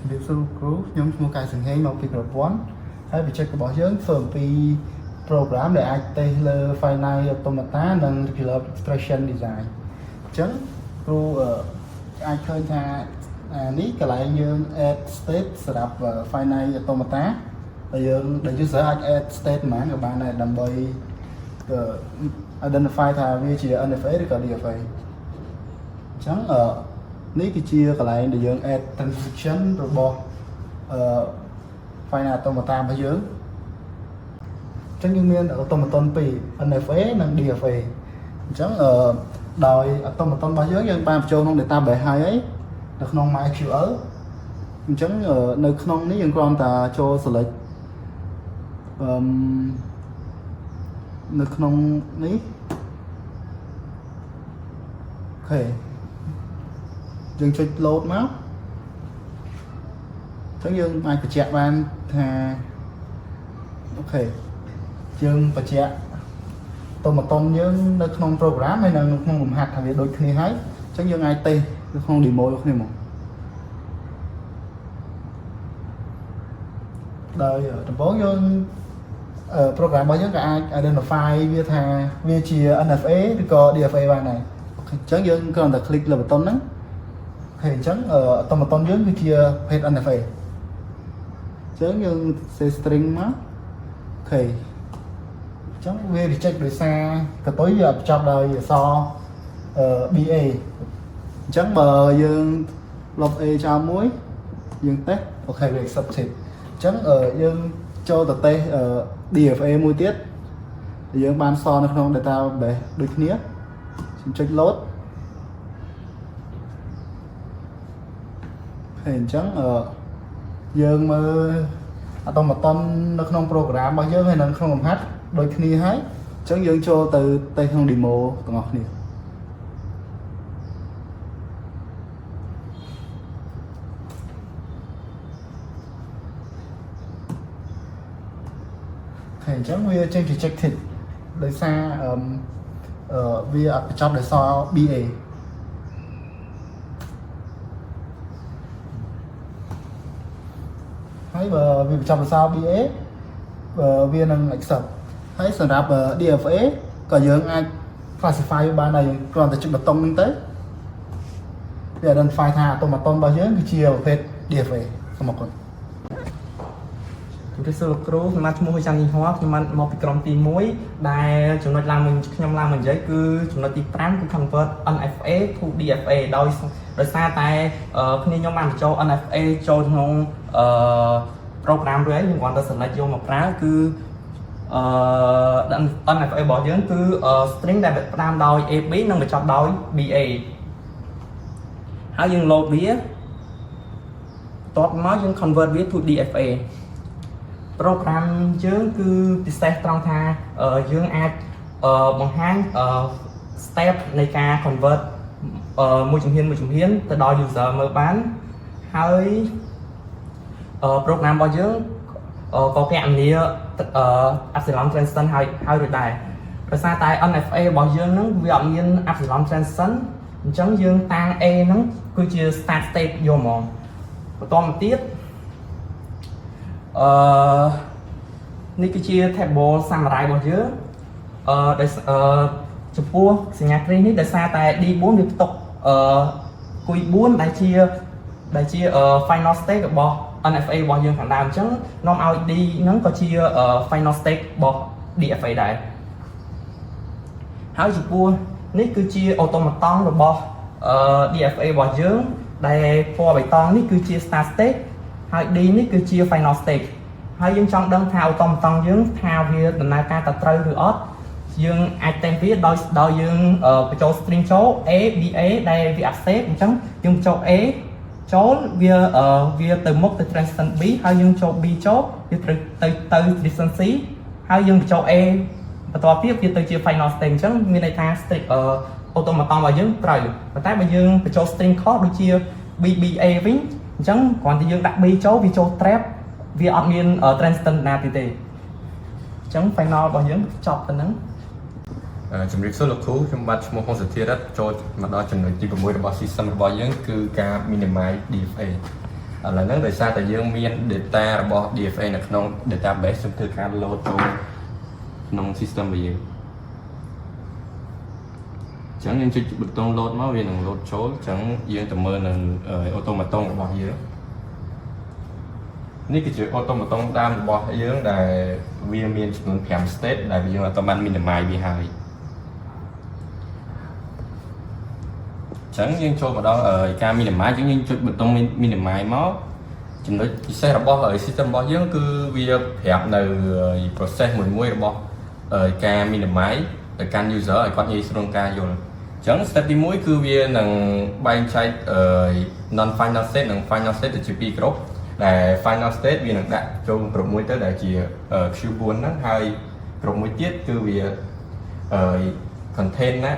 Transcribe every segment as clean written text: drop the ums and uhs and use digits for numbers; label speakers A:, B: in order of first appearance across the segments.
A: Việc sưu cứu nhóm mua cái sừng hang một việc rồi vốn hay bị check của bảo dưỡng phần vì program để ai tailor finite automata nâng develop expression design chấn ru ai khơi tha ní cái lại như add state setup và finite automata để chứ sở add state mà các bạn này làm bởi identify tha vì chỉ NFA được DFA chấn ní cái chia cái lại để dương add transition rồi bỏ finite automata bao dưỡng chẳng như miền automaton pi NFA nâng DFA chẳng đòi automaton bao dưỡng dân ba châu không để ta bể hai ấy được không mai chịu ở chẳng nơi không nếu dân con ta cho select nơi không ní ok dân cho load máu chẳng dân mai phải chẹt ban thà ok dương và chẹt tôi mà tôm nhớ nó không program hay là nó không làm hạt hay đôi khi hết chẳng dương ai tê nó không demo được này một đời ở thành phố dương program bao nhiêu cả ai identify với thà với chia NFA thì có DFA bài này chẳng dương còn là click là một tôm đó thì chẳng ở tôi mà tôm dưới cái chia hết NFA chẳng dương string má ok chẳng về thì check được xa cái tối giờ trong đời so BA chẳng bờ dương lọc A cho muối dương test ok về subset chẳng ở dương cho tờ T DFA muối tiết thì dương ban so nó không để tao để được nía check load hình chẳng ở dương mà automaton nó không program bao nhiêu hay nó không làm hát đôi khi hết chẳng dương cho từ tay không demo của ngọc này hình chẳng vì trên chỉ check thịt đời xa vì ở trong đời so BA hay và vì trong đời so BA viên năng accept hãy sản lập DFA còn dưỡng ai classify ba này còn tại chụp bật tông tới để đơn file thà tôi mà tôn bao dưỡng cái chia về DFA không một con
B: cái sơ lược mà chúng tôi trang hóa nhưng mà một cái công ty muối đài chúng nó làm mình nhằm làm mình giấy cứ chúng nó tìm tám cái convert NFA to DFA đôi xa tại khi nhóm làm cho NFA cho trong program đấy nhưng còn ta sẽ lại vô một cái cứ NFA bỏ dưỡng cứ string đại biệt đam đòi AB nâng về cho đòi BA hãy dừng load vía tốt nói dừng convert vía to DFA program dưỡng cứ set trong tha dưỡng ad bằng hai step này ca convert môi trường hiến từ đòi user mở bán hơi program bao dưỡng có cái ảnh này epsilon transition hai rồi đài rồi xa tại NFA bao dưỡng nó ví dụ như epsilon transition chẳng dương tăng E nó cứ chia start state vô mòn một tiết này cứ chia table summary bao dưỡng để chụp vua sinh nhạc này để xa tại đi 4 việc tục quy 4 đại chia final state bỏ NFA bỏ dương thẳng đàm chứ nó ID nó có chia final state bỏ DFA đại hãy chụp vua này cứ chia automaton rồi bỏ DFA bỏ dương đây for bài toán này cứ chia start state hãy đi này cứ chia final state hãy dương trong đơn thao automaton dương thao việc là ca ta trâu rồi ớt dương item viết đôi dương cho string số A BA đây vì accept chẳng dương cho A chốt via từ mốc từ transition B hay dương cho B chốt từ transition C hay dương cho E và tòa tiếp via từ chia final state chẳng như này ta automaton và dương trời và tại bây dương cho string code đôi chia BBA vĩnh chẳng còn thì dương đặt B chốt vì cho trap via admin ở transition na tt chẳng final và dương chọn từ nắng
C: ជំរាបសួរលោកគ្រូខ្ញុំបាទឈ្មោះហ៊ុនសុធារិទ្ធចូលមកដល់ចំណុចទី6របស់ system របស់យើងគឺការ minimize DFA ហ ឥឡូវហ្នឹងដោយសារតែយើងមាន data របស់ DFA នៅក្នុង database ខ្ញុំធ្វើការ load ចូលក្នុង system របស់យើងអញ្ចឹងយើងចុចប៊ូតុង load មកវានឹង load ចូលអញ្ចឹងយើងទៅមើលនៅ automaton របស់យើងនេះគឺជា automaton ដើមរបស់យើងដែលវាមានចំនួន5 state ដែលយើងអត់បាន minimize វាហើយអញ្ចឹងយើងចូលមកដល់ការ minimize យើងចុចប៊ូតុង minimize មកចំណុចពិសេសរបស់ system របស់យើងគឺវាប្រាប់នៅ process មួយរបស់ការ minimize ទៅកាន់ user ឲ្យគាត់ងាយស្រួលការយល់អញ្ចឹង step ទី1គឺវានឹងបែងចែក non final state និង final state ទៅជាពីរក្រុមដែល final state វានឹងដាក់ចូលក្រុមមួយទៅដែលជា Q4 ហ្នឹងហើយក្រុមមួយទៀតគឺវា contain ណា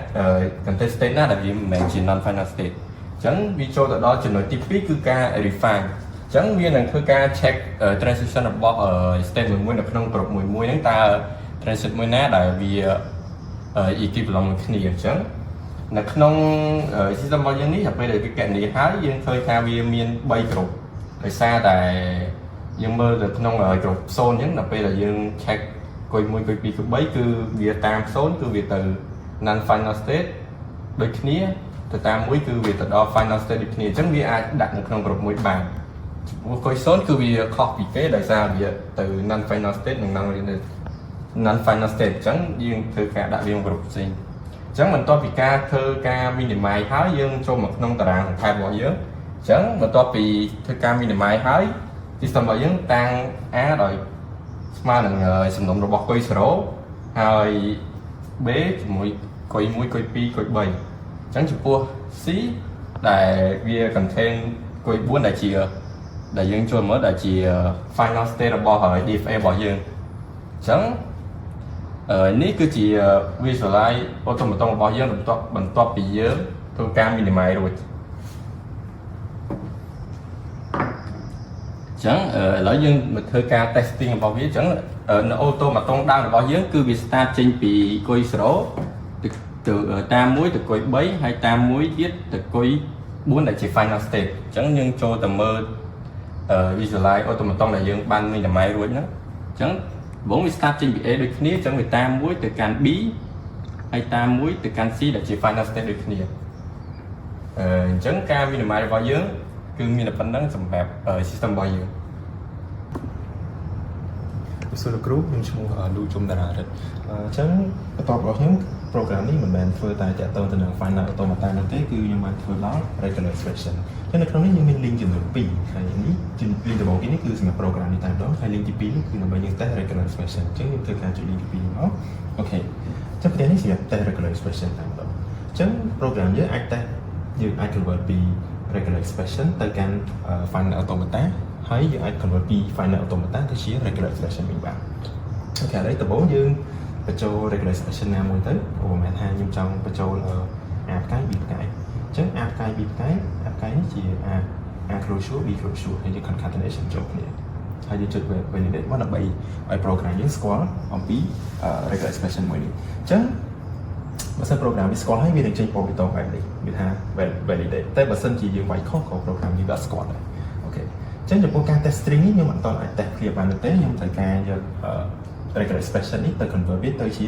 C: contain state ណាដែលវាមិនមែនជា non final state អញ្ចឹងវាចូលទៅដល់ចំណុចទី2គឺការ refine អញ្ចឹងវានឹងធ្វើការ check transition របស់ state មួយនៅក្នុងក្រុមមួយហ្នឹងតើ transition មួយណាដែលវា equivalent នឹងគ្នាអញ្ចឹងនៅក្នុង system របស់យើងនេះពេលដែលវាកណនីហើយយើងឃើញថាវាមាន3ក្រុមដោយសារតែយើងមើលទៅក្នុងក្រុម0អញ្ចឹងដល់ពេលដែលយើង check គុយ1គុយ2គុយ3គឺវាតាម0គឺវាទៅ non final state ដូចគ្នាទៅតាម1គឺវាទៅដល់ final state ដូចគ្នាអញ្ចឹងវាអាចដាក់នៅក្នុងក្រុមមួយបានព្រោះគុយ0គឺវាខុសពីគេដោយសារវាទៅ non final state និង non final state អញ្ចឹងយើងធ្វើការដាក់វាក្នុងក្រុមផ្សេងអញ្ចឹងបន្ទាប់ពីការធ្វើការ minimize ហើយយើងចូលមកក្នុងតារាងសង្ខេបរបស់យើងអញ្ចឹងបន្ទាប់ពីធ្វើការ minimize ហើយ system របស់យើងតាំង A ដោយស្មើនឹងសំណុំរបស់គុយ0ហើយ B ជាមួយគុយ1គុយ2គុយ3អញ្ចឹងចំពោះ C ដែលវា contain គុយ4ដែលជាដែលយើងចូលមើលដែលជា final state របស់ DFA របស់យើងអញ្ចឹងនេះគឺជា visualize automaton របស់យើងបន្ទាប់ពីយើងធ្វើការ minimize រួចអញ្ចឹងឥឡូវយើងមកធ្វើការ testing របស់វាអញ្ចឹងនៅ automaton ដើមរបស់យើងគឺវា start ចេញពីគុយ0ទៅតាម1ទៅគុយ3ហើយតាម1ទៀតទៅគុយ4ដែលជា final state អញ្ចឹងយើងចូលទៅមើល visualize automaton ដែលយើងបាន minimize រួចហ្នឹងអញ្ចឹងបងវា start ចេញពី A ដូចគ្នាអញ្ចឹងវាតាម1ទៅកាន់ B ហើយតាម1ទៅកាន់ C ដែលជា final state ដូចគ្នាអញ្ចឹងការ minimize របស់យើងគឺមានតែប៉ុណ្្នឹងសម្រាប់ system របស់យើង
D: សួរលោកគ្រូខ្ញុំឈ្មោះលូជុំតារារិទ្ធអញ្ចឹងបន្ទាប់របស់ខ្ញុំ program នេះមិនមែនធ្វើតែតាក់ទងទៅនឹង final automata នោះទេគឺខ្ញុំបានធ្វើដល់ regular expression អញ្ចឹងនៅក្នុងនេះយើងមាន link ចំនួន2ហើយនេះ link ដំបូងគេនេះគឺសម្រាប់ program នេះតែម្ដងហើយ link ទី2នេះគឺដើម្បីយើង test regular expression អញ្ចឹងខ្ញុំធ្វើការចុច link ទី2នេះមកអូខេអញ្ចឹងប្រទេសនេះសម្រាប់ test regular expression តែម្ដងអញ្ចឹង program យើងអាច test យើងអាច convert ពី regular expression ទៅកាន់ final automata ហើយយើងអាច convert ពី final automata ទៅជា regular expression វិញបានអូខេឥឡូវដំបូងយើងបញ្ចូល regular expression ណាមួយទៅឧបមាថាខ្ញុំចង់បញ្ចូល a ផ្កាយ b ផ្កាយអញ្ចឹង a ផ្កាយ b ផ្កាយ a ផ្កាយនេះជា a closure b closure ហើយយើង concatenation ចូលគ្នាហើយយើងចុច validate មកដើម្បីឲ្យ program យើងស្គាល់អំពី regular expression មួយនេះអញ្ចឹងបើសិន program វាស្គាល់ហើយវានឹងចេញពណ៌បេតុងបែបនេះវាថា validate តែបើសិនជាយើងវាយខុសក៏ program យើងក៏ស្គាល់ដែរអូខេអញ្ចឹងចំពោះការ test string នេះខ្ញុំមិនទាន់អាច test clear បាននោះទេខ្ញុំត្រូវការយក regular expression នេះទៅ convert វាទៅជា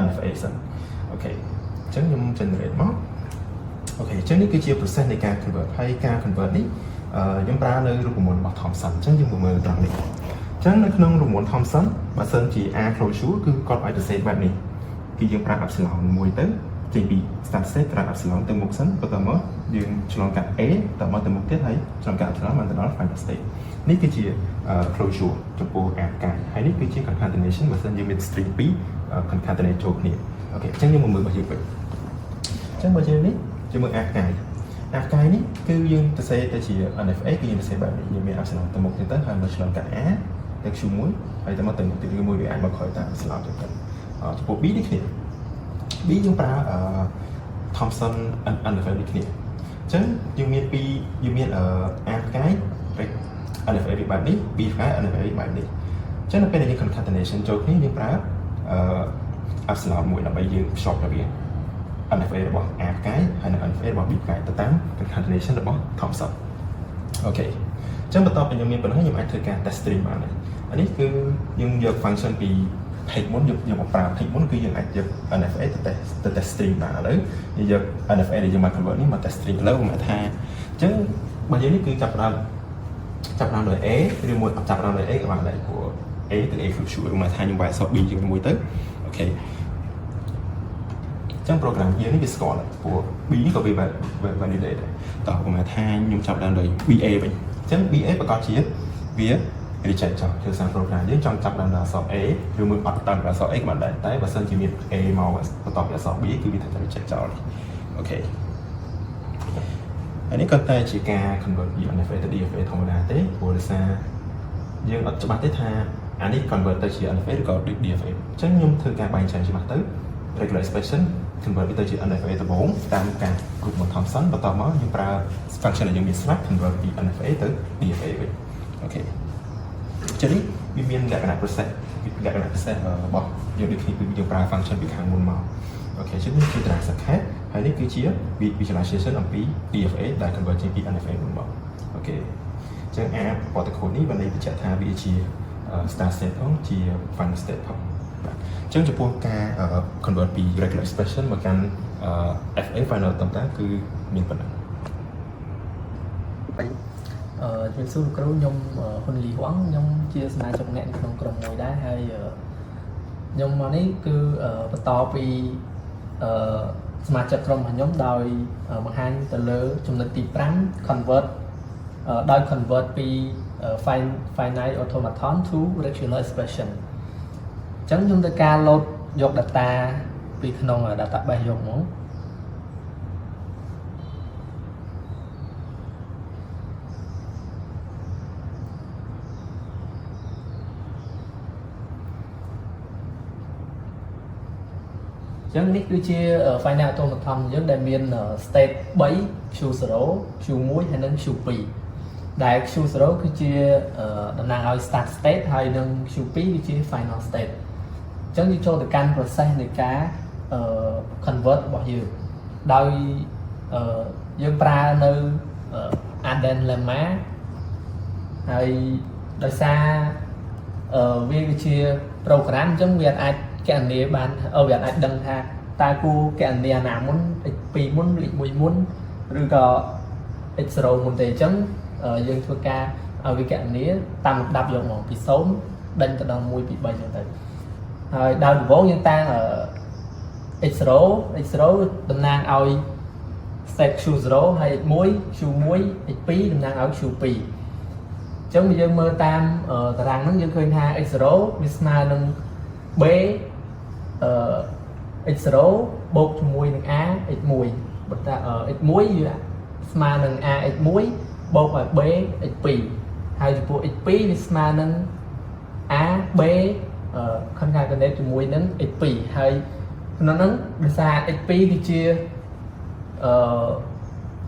D: NFA សិនអូខេអញ្ចឹងខ្ញុំ generate មកអូខេអញ្ចឹងនេះគឺជា process នៃការ convert ហើយការ convert នេះខ្ញុំប្រើនៅរូបមន្តរបស់ Thomson អញ្ចឹងយើងមើលត្រង់នេះអញ្ចឹងនៅក្នុងរូបមន្ត Thomson បើសិនជា A closure គឺគាត់ឲ្យទៅ save បែបនេះគឺយើងប្រើ epsilon មួយទៅចេញពី start state ប្រើ epsilon ទៅមុខសិនបន្ទាប់មកយើងឆ្លងកាត់ A តមកទៅមុខទៀតហើយឆ្លងកាត់ epsilon បានទៅដល់ final state នេះគឺជា closure ចំពោះ A ផ្កាយហើយនេះគឺជា concatenation បើសិនយើងមាន string 2 concatenate ចូលគ្នាអូខេអញ្ចឹងយើងមកមើលរបស់យើងវិញអញ្ចឹងបើជានេះជាមើល A ផ្កាយ A ផ្កាយនេះគឺយើងទៅសេទៅជា NFA គឺយើងទៅសេបែបនេះយើងមាន epsilon ទៅមុខទៀតទៅហើយមកឆ្លងកាត់ A ទៅ Q1 ហើយទៅមកទៅមុខទៀតគឺមួយវាអាចមកក្រោយតាម epsilon ទៅចំពោះ B នេះគ្នា B យើងប្រើ Thomson NFA នេះគ្នាអញ្ចឹងយើងមានយើងមាន A ផ្កាយ NFA បែបនេះ B ផ្កាយ NFA បែបនេះអញ្ចឹងនៅពេលដែលយើង concatenation ចូលគ្នាយើងប្រើ epsilon មួយដើម្បីយើងភ្ជាប់រវាង NFA របស់ A ផ្កាយហើយនិង NFA របស់ B ផ្កាយទៅតាម concatenation របស់ Thomson អូខេអ ចឹងបន្ទាប់ពីយើងមានប៉ុណ្ណឹងយើងអាចធ្វើការ test string បានហើយអានេះគឺយើងយក function ពី page មុនយកមកប្រើ page មុនគឺយើងអាចយក NFA ទៅ test string បានឥឡូវយើងយក NFA ដែលយើងមក convert នេះមក test string ឥឡូវមកថាអញ្ចឹងបើយើងនេះគឺចាប់ផ្ដើមដោយ A ឬមួយអត់ចាប់ផ្ដើមដោយ A ក៏បានដែរព្រោះ A គឺ A គឺ sure មកថាខ្ញុំវាយអក្សរ B ជាមួយទៅអូខេចឹង program យើងនេះវាស្គាល់ព្រោះ B នេះក៏វា validate ដែរតោះមកថាខ្ញុំចាប់ដើមដោយ BA វិញអញ្ចឹង BA ប្រកាសជាវា reject ចោលគឺសារ program យើងចង់ចាប់ដើមដោយអក្សរ A ឬមួយអត់តាមដោយអក្សរ A ក៏បានដែរតែបើសិនជាមាន A មកបន្ទាប់ពីអក្សរ B គឺវាថា reject ចោលអូខេអានេះក៏តែជាការ convert ពី NFA ទៅ DFA ធម្មតាទេព្រោះដោយសារយើងអត់ច្បាស់ទេថាអានេះ convert ទៅជា NFA ឬក៏ DFA អញ្ចឹងខ្ញុំធ្វើការបែងចែកច្បាស់ទៅ regular expression convert ទៅជា NFA ដំបូងតាមការ group of Thomson បន្ទាប់មកយើងប្រើ function ដែលយើងមានស្រាប់ convert ពី NFA ទៅ DFA វិញអូខេចឹងនេះវាមានលក្ខណៈ process របស់យើងដូចគ្នាគឺយើងប្រើ function ពីខាងមុនមកអូខេចឹងនេះជាតារាសង្ខេបហើយនេះគឺជា visualization អំពី DFA ដែល convert ចេញពី NFA មុនមកអូខេចឹងអាប្រតិគូលនេះបានន័យបញ្ជាក់ថាវាជា start state ផងជា final state ផងអញ្ចឹងចំពោះការ convert ពី regular expression មកកាន់ FA final តាមតាគឺមានប៉ុណ្ណឹង
E: ជំរាបសួរលោកគ្រូខ្ញុំហ៊ុនលីហួងខ្ញុំជាសមាជិកអ្នកក្នុងក្រុមមួយដែរហើយខ្ញុំមកនេះគឺបន្តពីសមាជិកក្រុមរបស់ខ្ញុំដោយបង្ហាញទៅលើចំណុចទី5 convert ដោយ convert ពី finite automaton to regular expression អញ្ចឹងខ្ញុំត្រូវការ load យក data ពីក្នុង database យកមកចឹងនេះគឺជា finite automaton យើងដែលមាន state 3 Q0 Q1 ហើយនិង Q2 ដែល Q0 គឺជាតំណាងឲ្យ start state ហើយនិង Q2 គឺជា final state ចឹងយើងចូលទៅកាន់ process នៃការ convert របស់យើងដោយយើងប្រើនៅ addend lemma ហើយដោយសារវាគឺជា program អញ្ចឹងវាអាចកណនីបានវាអាចដឹងថាតើគូកណនីអាណាមុន x2 មុនលេខ1មុនឬក៏ x0 មុនទេអញ្ចឹងយើងធ្វើការឲ្យវាកណនីតាមលំដាប់យកមកពី0ដេញទៅដល់1 2 3អញ្ចឹងទៅហើយដល់ដំបូងយើងតាំងx0 តំណាងឲ្យ set q0 ហើយx1 q1 x2 តំណាងឲ្យ q2 អញ្ចឹងយើងមើលតាមតារាងហ្នឹងយើងឃើញថា x0 វាស្មើនឹង b x0 បូកជាមួយនឹង a x1 បើថា x1 វាស្មើនឹង a x1 បូកឲ្យ b x2 ហើយចំពោះx2 វាស្មើនឹង a b concatenate ជាមួយនឹង x2 ហើយក្នុងហ្នឹងដោយសារ x2 គឺជា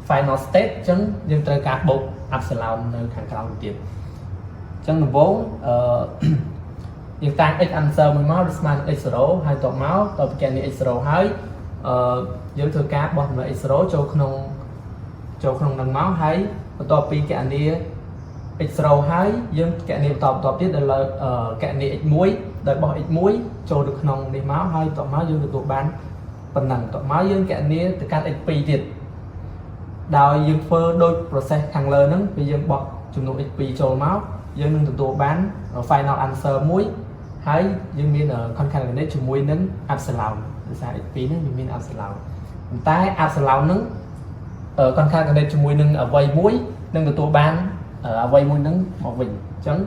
E: final state អញ្ចឹងយើងត្រូវការបូក epsilon នៅខាងក្រោមទៀតអញ្ចឹងដំបូងយើងតាំង x answer មួយមកវាស្មើនឹង x0 ហើយតមកតបកណនី x0 ហើយយើងធ្វើការបោះចំណុច x0 ចូលក្នុងនឹងមកហើយបន្ទាប់ពីកណនី x0 ហើយយើងកណនីបន្តទៀតដល់កណនី x1 ដោយបោះ x1 ចូលទៅក្នុងនេះមកហើយតមកយើងទទួលបានប៉ុណ្ណឹងតមកយើងកណនីទៅកាន់ x2 ទៀតដោយយើងធ្វើដូច process ខាងលើហ្នឹងពេលយើងបោះចំនួន x2 ចូលមកយើងនឹងទទួលបាន final answer មួយហើយយើងមាន concatenate ជាមួយនឹង epsilon ដោយសារ x2 ហ្នឹងវាមាន epsilon ប៉ុន្តែ epsilon ហ្នឹងconcatenate ជាមួយនឹងអ្វីមួយនឹងទទួលបានអ្វីមួយហ្នឹងមកវិញអញ្ចឹង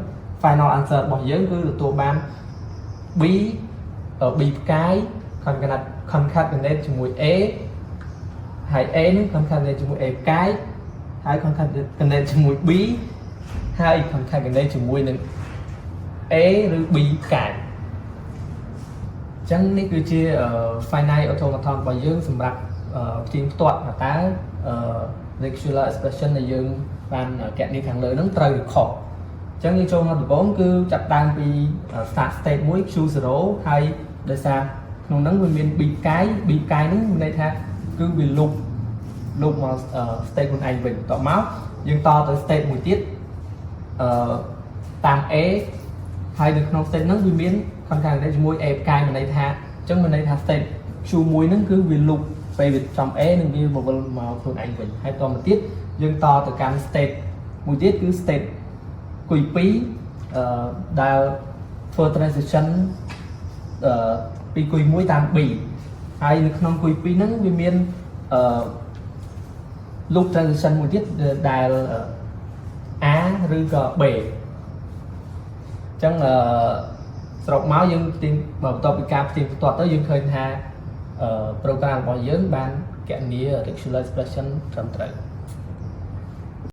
E: final answer របស់យើងគឺទទួលបាន b ផ្កាយ concatenate ជាមួយ a ហើយ a ហ្នឹង concatenate ជាមួយ a ផ្កាយហើយ concatenate ជាមួយ b ហើយ concatenate ជាមួយនឹង a ឬ b ផ្កាយអញ្ចឹងនេះគឺជា finite automaton របស់យើងសម្រាប់ផ្ទៀងផ្ទាត់ថាតើ regular expression ដែលយើងបានកណនីខាងលើហ្នឹងត្រូវឬខុសអញ្ចឹងយើងចូលមកដំបូងគឺចាប់ដើមពី start state មួយ q0 ហើយដោយសារក្នុងហ្នឹងវាមាន b ផ្កាយហ្នឹងមានន័យថាគឺវា loop មក state ខ្លួនឯងវិញតមកយើងតទៅ state មួយទៀត តាម A ហើយនៅក្នុង state ហ្នឹងវាមាន concatenate ជាមួយ A ផ្កាយមានន័យថាអញ្ចឹងមានន័យថា state Q មួយហ្នឹងគឺវា loop ពេលវាចំ A នឹងវាមកវិលមកខ្លួនឯងវិញហើយតមកទៀតយើងតទៅកាន់ state មួយទៀតគឺ state គុយ2ដែលធ្វើ transition ពីគុយ1តាម B ហើយនៅក្នុងគុយ2ហ្នឹងវាមានloop transition មួយទៀតដែល A ឬក៏ B អញ្ចឹងសរុបមកយើងផ្ទៀងបន្ទាប់ពីការផ្ទៀងផ្ទាត់ទៅយើងឃើញថា program របស់យើងបានគណនា rectangular expression ត្រឹមត្រូវ